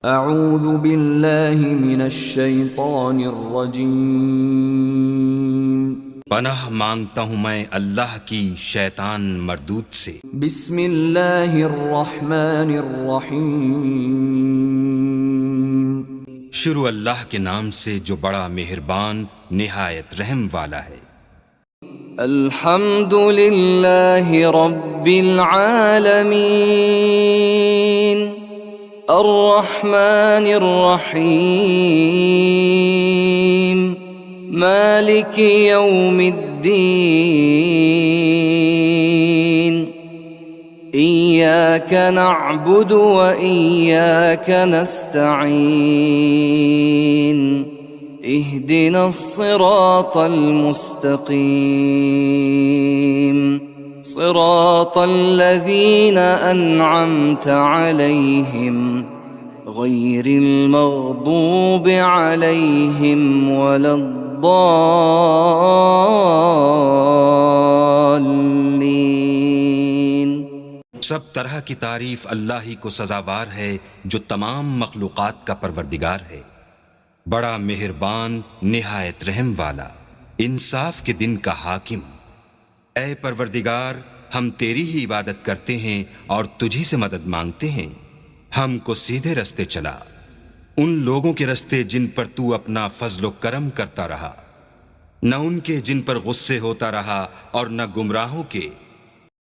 اعوذ باللہ من الشیطان الرجیم، پناہ مانگتا ہوں میں اللہ کی شیطان مردود سے۔ بسم اللہ الرحمن الرحیم، شروع اللہ کے نام سے جو بڑا مہربان نہایت رحم والا ہے۔ الحمد للہ رب العالمین، الرحمن الرحیم، مالک یوم الدین، ایاک نعبد و ایاک نستعین، اہدنا الصراط المستقیم، صراط الذین انعمت علیہم غیر المغضوب علیہم ولا الضالین۔ سب طرح کی تعریف اللہ ہی کو سزاوار ہے جو تمام مخلوقات کا پروردگار ہے، بڑا مہربان نہایت رحم والا، انصاف کے دن کا حاکم۔ اے پروردگار، ہم تیری ہی عبادت کرتے ہیں اور تجھی سے مدد مانگتے ہیں۔ ہم کو سیدھے رستے چلا، ان لوگوں کے رستے جن پر تو اپنا فضل و کرم کرتا رہا، نہ ان کے جن پر غصے ہوتا رہا، اور نہ گمراہوں کے